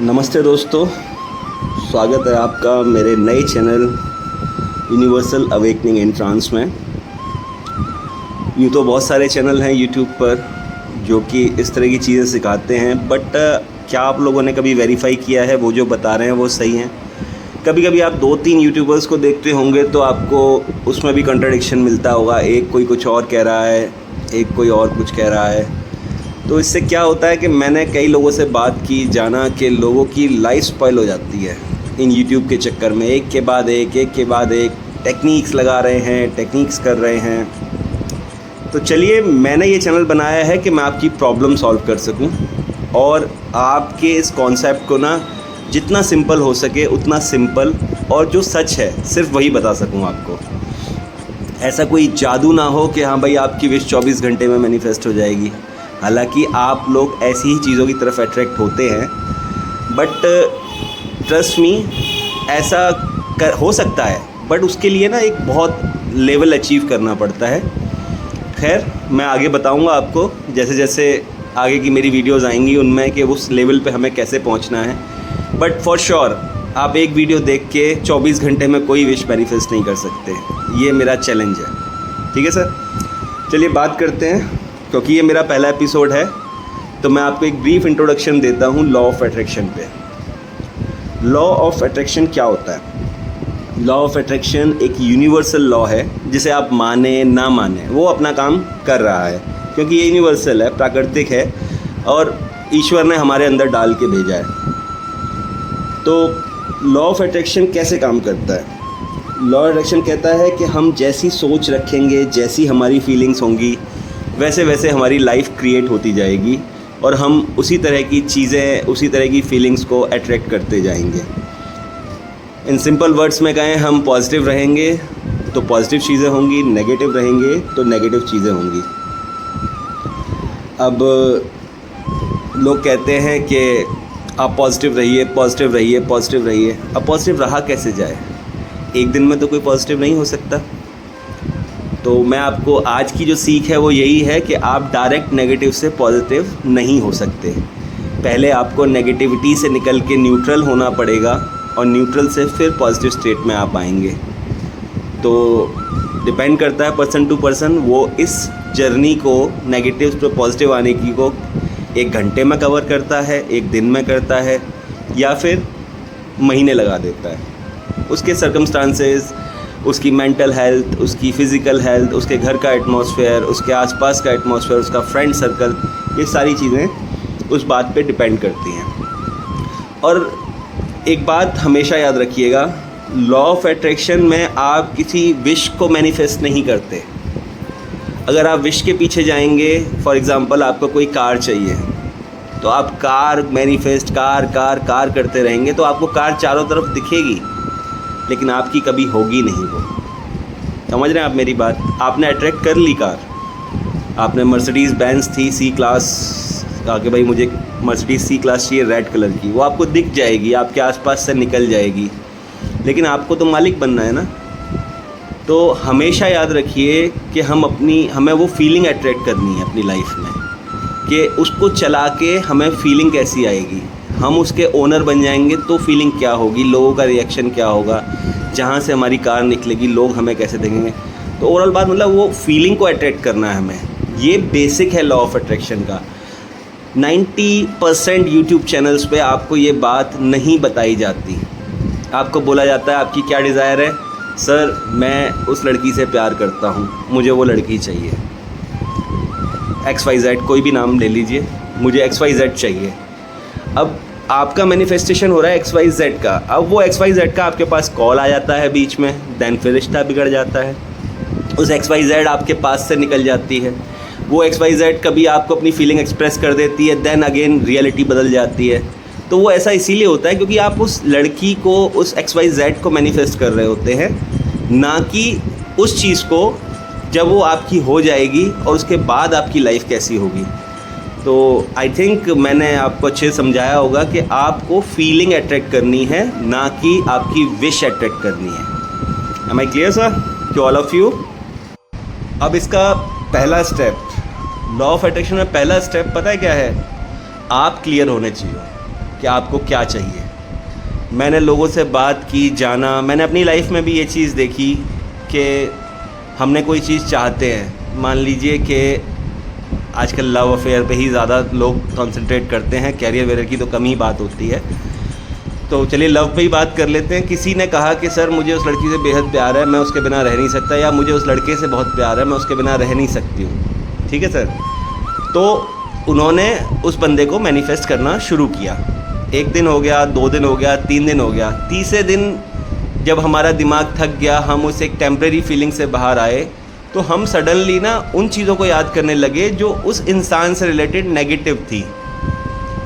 नमस्ते दोस्तों, स्वागत है आपका मेरे नए channel universal awakening in trance में। यूँ तो बहुत सारे चैनल हैं यूट्यूब पर जो कि इस तरह की चीज़ें सिखाते हैं, बट क्या आप लोगों ने कभी वेरीफाई किया है वो जो बता रहे हैं वो सही हैं? कभी कभी आप 2-3 यूट्यूबर्स को देखते होंगे तो आपको उसमें भी कंट्राडिक्शन मिलता होगा। एक कोई कुछ और कह रहा है, एक कोई और कुछ कह रहा है। तो इससे क्या होता है कि मैंने कई लोगों से बात की, जाना कि लोगों की लाइफ स्पॉइल हो जाती है इन यूट्यूब के चक्कर में। एक के बाद एक टेक्निक्स लगा रहे हैं, टेक्निक्स कर रहे हैं। तो चलिए, मैंने ये चैनल बनाया है कि मैं आपकी प्रॉब्लम सॉल्व कर सकूं और आपके इस कॉन्सेप्ट को ना जितना सिंपल हो सके उतना सिंपल, और जो सच है सिर्फ वही बता सकूं आपको। ऐसा कोई जादू ना हो कि हाँ भाई आपकी विश 24 घंटे में मैनिफेस्ट हो जाएगी। हालांकि आप लोग ऐसी ही चीज़ों की तरफ अट्रैक्ट होते हैं, बट ट्रस्ट मी, ऐसा हो सकता है, बट उसके लिए ना एक बहुत लेवल अचीव करना पड़ता है। खैर, मैं आगे बताऊंगा आपको जैसे जैसे आगे की मेरी वीडियोस आएंगी उनमें कि उस लेवल पे हमें कैसे पहुंचना है। बट फॉर श्योर आप एक वीडियो देख के 24 घंटे में कोई विश मैनिफेस्ट नहीं कर सकते। ये मेरा चैलेंज है, ठीक है सर? चलिए बात करते हैं। क्योंकि ये मेरा पहला एपिसोड है तो मैं आपको एक ब्रीफ इंट्रोडक्शन देता हूँ लॉ ऑफ अट्रैक्शन पे। लॉ ऑफ अट्रैक्शन क्या होता है? लॉ ऑफ अट्रैक्शन एक यूनिवर्सल लॉ है जिसे आप माने ना माने वो अपना काम कर रहा है, क्योंकि ये यूनिवर्सल है, प्राकृतिक है और ईश्वर ने हमारे अंदर डाल के भेजा है। तो लॉ ऑफ अट्रैक्शन कैसे काम करता है? लॉ ऑफ अट्रैक्शन कहता है कि हम जैसी सोच रखेंगे, जैसी हमारी फीलिंग्स होंगी, वैसे वैसे हमारी लाइफ क्रिएट होती जाएगी और हम उसी तरह की चीज़ें, उसी तरह की फीलिंग्स को अट्रैक्ट करते जाएंगे। इन सिंपल वर्ड्स में कहें, हम पॉजिटिव रहेंगे तो पॉजिटिव चीज़ें होंगी, नेगेटिव रहेंगे तो नेगेटिव चीज़ें होंगी। अब लोग कहते हैं कि आप पॉजिटिव रहिए, पॉजिटिव रहिए, पॉजिटिव रहिए। अब पॉजिटिव रहा कैसे जाए? एक दिन में तो कोई पॉजिटिव नहीं हो सकता। तो मैं आपको आज की जो सीख है वो यही है कि आप डायरेक्ट नेगेटिव से पॉजिटिव नहीं हो सकते। पहले आपको नेगेटिविटी से निकल के न्यूट्रल होना पड़ेगा और न्यूट्रल से फिर पॉजिटिव स्टेट में आप आएंगे। तो डिपेंड करता है पर्सन टू पर्सन, वो इस जर्नी को नेगेटिव से पॉजिटिव आने की को 1 घंटे में कवर करता है, 1 दिन में करता है, या फिर महीने लगा देता है। उसके सर्कमस्टांसेस, उसकी मेंटल हेल्थ, उसकी फ़िज़िकल हेल्थ, उसके घर का एटमॉस्फेयर, उसके आसपास का एटमॉस्फेयर, उसका फ्रेंड सर्कल, ये सारी चीज़ें उस बात पे डिपेंड करती हैं। और एक बात हमेशा याद रखिएगा, लॉ ऑफ अट्रैक्शन में आप किसी विश को मैनिफेस्ट नहीं करते। अगर आप विश के पीछे जाएंगे, फॉर एग्ज़ाम्पल आपको कोई कार चाहिए तो आप कार मैनिफेस्ट, कार करते रहेंगे तो आपको कार चारों तरफ दिखेगी, लेकिन आपकी कभी होगी नहीं वो। समझ रहे हैं आप मेरी बात? आपने अट्रैक्ट कर ली कार, आपने मर्सिडीज़ बेंज थी सी क्लास, कहा कि भाई मुझे मर्सिडीज़ सी क्लास चाहिए रेड कलर की, वो आपको दिख जाएगी, आपके आसपास से निकल जाएगी, लेकिन आपको तो मालिक बनना है ना। तो हमेशा याद रखिए कि हमें वो फीलिंग अट्रैक्ट करनी है अपनी लाइफ में, कि उसको चला के हमें फीलिंग कैसी आएगी। हम उसके ओनर बन जाएंगे तो फीलिंग क्या होगी, लोगों का रिएक्शन क्या होगा, जहाँ से हमारी कार निकलेगी लोग हमें कैसे देखेंगे। तो ओवरऑल बात मतलब वो फीलिंग को अट्रैक्ट करना है हमें। ये बेसिक है लॉ ऑफ अट्रैक्शन का। 90% यूट्यूब चैनल्स पे आपको ये बात नहीं बताई जाती। आपको बोला जाता है आपकी क्या डिज़ायर है? सर मैं उस लड़की से प्यार करता हूँ, मुझे वो लड़की चाहिए, XYZ, कोई भी नाम ले लीजिए, मुझे XYZ चाहिए। अब आपका मैनिफेस्टेशन हो रहा है XYZ का, अब वो XYZ का आपके पास कॉल आ जाता है बीच में, देन फिर रिश्ता बिगड़ जाता है। उस XYZ आपके पास से निकल जाती है, वो XYZ कभी आपको अपनी फीलिंग एक्सप्रेस कर देती है, देन अगेन रियलिटी बदल जाती है। तो वो ऐसा इसीलिए होता है क्योंकि आप उस लड़की को, उस XYZ को मैनिफेस्ट कर रहे होते हैं, ना कि उस चीज़ को जब वो आपकी हो जाएगी और उसके बाद आपकी लाइफ कैसी होगी। तो आई थिंक मैंने आपको अच्छे से समझाया होगा कि आपको फीलिंग अट्रैक्ट करनी है, ना कि आपकी विश अट्रैक्ट करनी है। Am I clear sir to all of you? अब इसका पहला स्टेप, लॉ ऑफ अट्रैक्शन में पहला स्टेप पता है क्या है? आप क्लियर होने चाहिए। कि आपको क्या चाहिए। मैंने लोगों से बात की, जाना, मैंने अपनी लाइफ में भी ये चीज़ देखी कि हमने कोई चीज़ चाहते हैं, मान लीजिए कि आजकल लव अफेयर पे ही ज़्यादा लोग कंसंट्रेट करते हैं, कैरियर वेरियर की तो कम ही बात होती है। तो चलिए लव पे ही बात कर लेते हैं। किसी ने कहा कि सर मुझे उस लड़की से बेहद प्यार है, मैं उसके बिना रह नहीं सकता, या मुझे उस लड़के से बहुत प्यार है, मैं उसके बिना रह नहीं सकती हूँ। ठीक है सर। तो उन्होंने उस बंदे को मैनिफेस्ट करना शुरू किया। 1 दिन हो गया, 2 दिन हो गया, 3 दिन हो गया। तीसरे दिन जब हमारा दिमाग थक गया, हम उस एक टेम्प्रेरी फीलिंग से बाहर आए, तो हम सडनली ना उन चीज़ों को याद करने लगे जो उस इंसान से रिलेटेड नेगेटिव थी।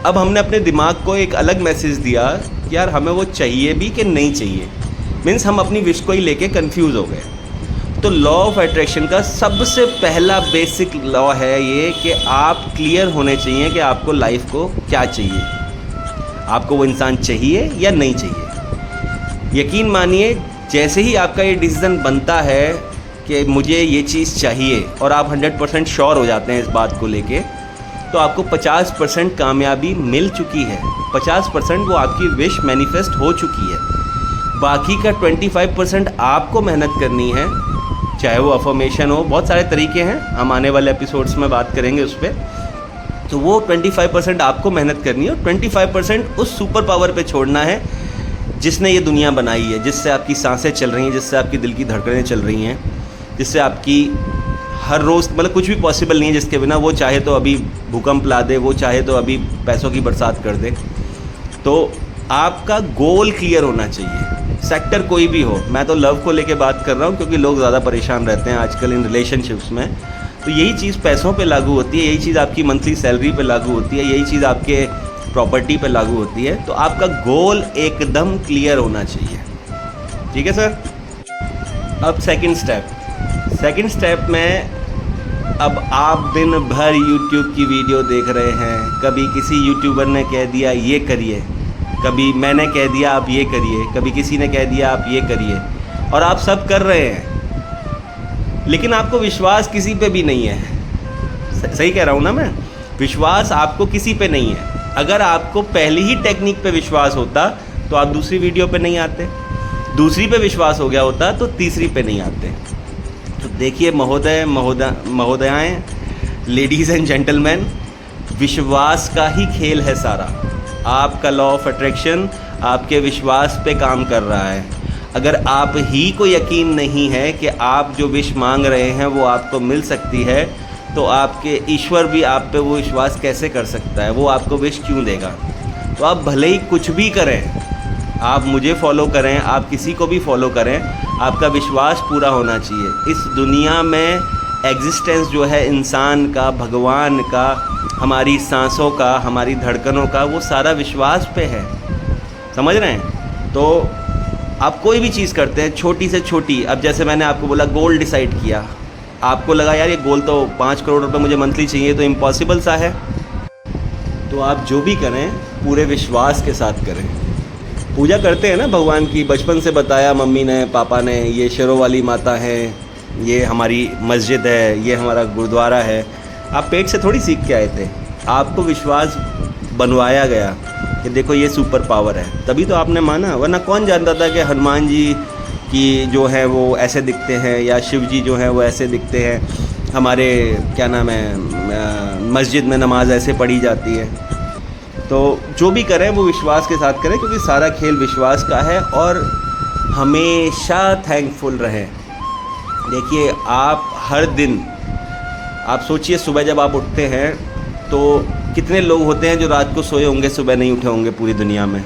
अब हमने अपने दिमाग को एक अलग मैसेज दिया कि यार हमें वो चाहिए भी कि नहीं चाहिए। मीन्स हम अपनी विश को ही लेके कंफ्यूज हो गए। तो लॉ ऑफ अट्रैक्शन का सबसे पहला बेसिक लॉ है ये कि आप क्लियर होने चाहिए कि आपको लाइफ को क्या चाहिए, आपको वो इंसान चाहिए या नहीं चाहिए। यकीन मानिए, जैसे ही आपका ये डिसीज़न बनता है कि मुझे ये चीज़ चाहिए और आप 100% श्योर हो जाते हैं इस बात को लेके, तो आपको 50% कामयाबी मिल चुकी है। 50% वो आपकी विश मैनिफेस्ट हो चुकी है। बाकी का 25% आपको मेहनत करनी है, चाहे वो अफर्मेशन हो, बहुत सारे तरीके हैं, हम आने वाले एपिसोड्स में बात करेंगे उस पर। तो वो 25% आपको मेहनत करनी है और 25% उस सुपर पावर पे छोड़ना है जिसने ये दुनिया बनाई है, जिससे आपकी सांसें चल रही हैं, जिससे आपकी दिल की धड़कनें चल रही हैं, जिससे आपकी हर रोज़ मतलब कुछ भी पॉसिबल नहीं है जिसके बिना। वो चाहे तो अभी भूकंप ला दे, वो चाहे तो अभी पैसों की बरसात कर दे। तो आपका गोल क्लियर होना चाहिए, सेक्टर कोई भी हो। मैं तो लव को लेके बात कर रहा हूँ क्योंकि लोग ज़्यादा परेशान रहते हैं आजकल इन रिलेशनशिप्स में। तो यही चीज़ पैसों पे लागू होती है, यही चीज़ आपकी मंथली सैलरी पे लागू होती है, यही चीज़ आपके प्रॉपर्टी पे लागू होती है। तो आपका गोल एकदम क्लियर होना चाहिए। ठीक है सर। अब सेकंड स्टेप में, अब आप दिन भर YouTube की वीडियो देख रहे हैं, कभी किसी यूट्यूबर ने कह दिया ये करिए, कभी मैंने कह दिया आप ये करिए, कभी किसी ने कह दिया आप ये करिए, और आप सब कर रहे हैं, लेकिन आपको विश्वास किसी पे भी नहीं है। सही कह रहा हूँ ना मैं? विश्वास आपको किसी पे नहीं है। अगर आपको पहली ही टेक्निक पे विश्वास होता तो आप दूसरी वीडियो पे नहीं आते, दूसरी पे विश्वास हो गया होता तो तीसरी पे नहीं आते। तो देखिए महोदयाएं, लेडीज़ एंड जेंटलमैन, विश्वास का ही खेल है सारा। आपका लॉ ऑफ अट्रैक्शन आपके विश्वास पे काम कर रहा है। अगर आप ही को यकीन नहीं है कि आप जो विश मांग रहे हैं वो आपको मिल सकती है, तो आपके ईश्वर भी आप पे वो विश्वास कैसे कर सकता है? वो आपको विश क्यों देगा? तो आप भले ही कुछ भी करें, आप मुझे फॉलो करें, आप किसी को भी फॉलो करें, आपका विश्वास पूरा होना चाहिए। इस दुनिया में एग्जिस्टेंस जो है इंसान का, भगवान का, हमारी सांसों का, हमारी धड़कनों का, वो सारा विश्वास पे है। समझ रहे हैं? तो आप कोई भी चीज़ करते हैं, छोटी से छोटी, अब जैसे मैंने आपको बोला गोल डिसाइड किया, आपको लगा यार ये गोल तो 5 करोड़ रुपए मुझे मंथली चाहिए, तो इम्पॉसिबल सा है। तो आप जो भी करें पूरे विश्वास के साथ करें। पूजा करते हैं ना भगवान की, बचपन से बताया मम्मी ने, पापा ने, ये शेरों वाली माता है, ये हमारी मस्जिद है, ये हमारा गुरुद्वारा है। आप पेट से थोड़ी सीख के आए थे, आपको विश्वास बनवाया गया कि देखो ये सुपर पावर है, तभी तो आपने माना। वरना कौन जानता था कि हनुमान जी की जो है वो ऐसे दिखते हैं, या शिव जी जो है वो ऐसे दिखते हैं, हमारे क्या नाम है मस्जिद में नमाज ऐसे पढ़ी जाती है। तो जो भी करें वो विश्वास के साथ करें, क्योंकि सारा खेल विश्वास का है। और हमेशा थैंकफुल रहें। देखिए आप हर दिन, आप सोचिए सुबह जब आप उठते हैं तो कितने लोग होते हैं जो रात को सोए होंगे, सुबह नहीं उठे होंगे पूरी दुनिया में।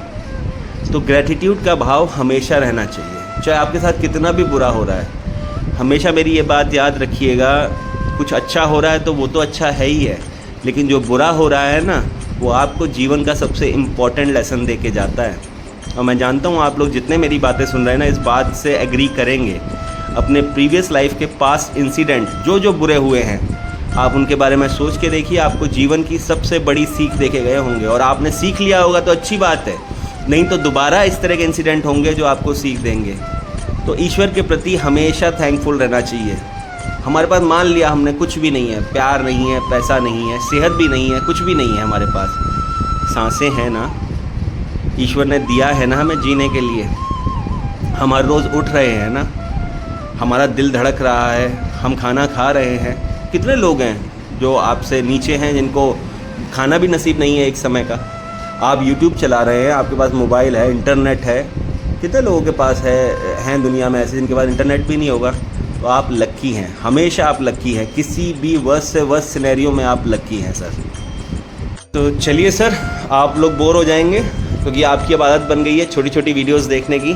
तो ग्रैटिट्यूड का भाव हमेशा रहना चाहिए, चाहे आपके साथ कितना भी बुरा हो रहा है। हमेशा मेरी ये बात याद रखिएगा, कुछ अच्छा हो रहा है तो वो तो अच्छा है ही है, लेकिन जो बुरा हो रहा है ना, वो आपको जीवन का सबसे इम्पॉर्टेंट लेसन दे के जाता है। और मैं जानता हूँ आप लोग जितने मेरी बातें सुन रहे हैं ना, इस बात से एग्री करेंगे। अपने प्रीवियस लाइफ के पास इंसिडेंट जो बुरे हुए हैं, आप उनके बारे में सोच के देखिए, आपको जीवन की सबसे बड़ी सीख देके गए होंगे। और आपने सीख लिया होगा तो अच्छी बात है, नहीं तो दोबारा इस तरह के इंसिडेंट होंगे जो आपको सीख देंगे। तो ईश्वर के प्रति हमेशा थैंकफुल रहना चाहिए। हमारे पास मान लिया हमने कुछ भी नहीं है, प्यार नहीं है, पैसा नहीं है, सेहत भी नहीं है, कुछ भी नहीं है हमारे पास, सांसें हैं ना, ईश्वर ने दिया है ना हमें जीने के लिए। हम हर रोज़ उठ रहे हैं ना, हमारा दिल धड़क रहा है, हम खाना खा रहे हैं। कितने लोग हैं जो आपसे नीचे हैं, जिनको खाना भी नसीब नहीं है एक समय का। आप YouTube चला रहे हैं, आपके पास मोबाइल है, इंटरनेट है। कितने लोगों के पास हैं दुनिया में ऐसे जिनके पास इंटरनेट भी नहीं होगा। तो आप लक्की हैं, हमेशा आप लक्की हैं, किसी भी वर्स्ट से वर्स्ट सिनेरियो में आप लक्की हैं सर। तो चलिए सर, आप लोग बोर हो जाएंगे क्योंकि आपकी अब आदत बन गई है छोटी छोटी वीडियोस देखने की।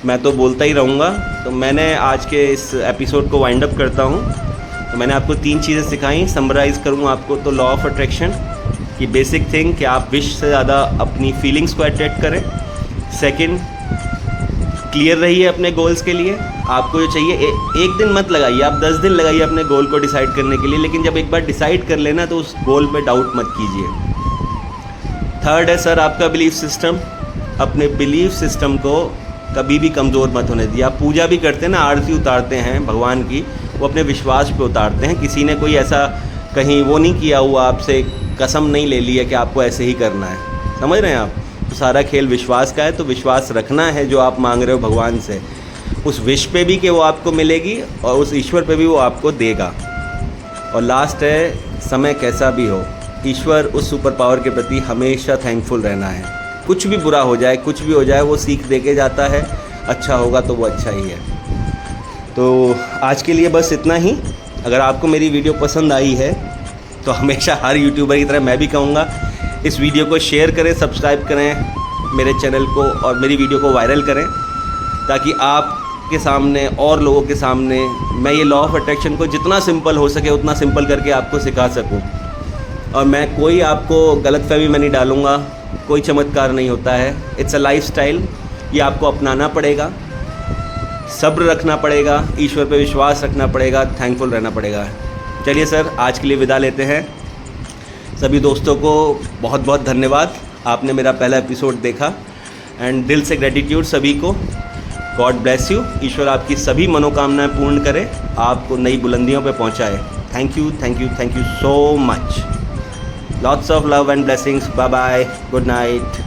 मैं तो बोलता ही रहूँगा। तो मैंने आज के इस एपिसोड को वाइंड अप करता हूँ। तो मैंने आपको 3 चीज़ें सिखाई, समराइज़ करूँ आपको तो लॉ ऑफ अट्रैक्शन की बेसिक थिंग कि आप विश से ज़्यादा अपनी फीलिंग्स को अट्रैक्ट करें। सेकंड, क्लियर रहिए अपने गोल्स के लिए। आपको जो चाहिए एक दिन मत लगाइए, आप 10 दिन लगाइए अपने गोल को डिसाइड करने के लिए, लेकिन जब एक बार डिसाइड कर लेना तो उस गोल पे डाउट मत कीजिए। थर्ड है सर आपका बिलीफ सिस्टम। अपने बिलीफ सिस्टम को कभी भी कमज़ोर मत होने दिए। आप पूजा भी करते हैं ना, आरती उतारते हैं भगवान की, वो अपने विश्वास पे उतारते हैं। किसी ने कोई ऐसा कहीं वो नहीं किया हुआ, आपसे कसम नहीं ले ली है कि आपको ऐसे ही करना है। समझ रहे हैं आप? तो सारा खेल विश्वास का है। तो विश्वास रखना है जो आप मांग रहे हो भगवान से, उस विश पे भी कि वो आपको मिलेगी और उस ईश्वर पे भी वो आपको देगा। और लास्ट है, समय कैसा भी हो, ईश्वर उस सुपर पावर के प्रति हमेशा थैंकफुल रहना है। कुछ भी बुरा हो जाए, कुछ भी हो जाए, वो सीख दे के जाता है। अच्छा होगा तो वो अच्छा ही है। तो आज के लिए बस इतना ही। अगर आपको मेरी वीडियो पसंद आई है तो हमेशा हर यूट्यूबर की तरह मैं भी कहूँगा, इस वीडियो को शेयर करें, सब्सक्राइब करें मेरे चैनल को और मेरी वीडियो को वायरल करें, ताकि आपके सामने और लोगों के सामने मैं ये लॉ ऑफ अट्रैक्शन को जितना सिंपल हो सके उतना सिंपल करके आपको सिखा सकूं। और मैं कोई आपको गलतफहमी में नहीं डालूँगा, कोई चमत्कार नहीं होता है। इट्स अ लाइफस्टाइल, ये आपको अपनाना पड़ेगा, सब्र रखना पड़ेगा, ईश्वर पे विश्वास रखना पड़ेगा, थैंकफुल रहना पड़ेगा। चलिए सर, आज के लिए विदा लेते हैं। सभी दोस्तों को बहुत बहुत धन्यवाद, आपने मेरा पहला एपिसोड देखा। एंड दिल से ग्रेटिट्यूड सभी को। God bless you. ईश्वर आपकी सभी मनोकामनाएं पूर्ण करे, आपको नई बुलंदियों पे पहुंचाए। Thank you, thank you, thank you so much. Lots of love and blessings. Bye bye, good night.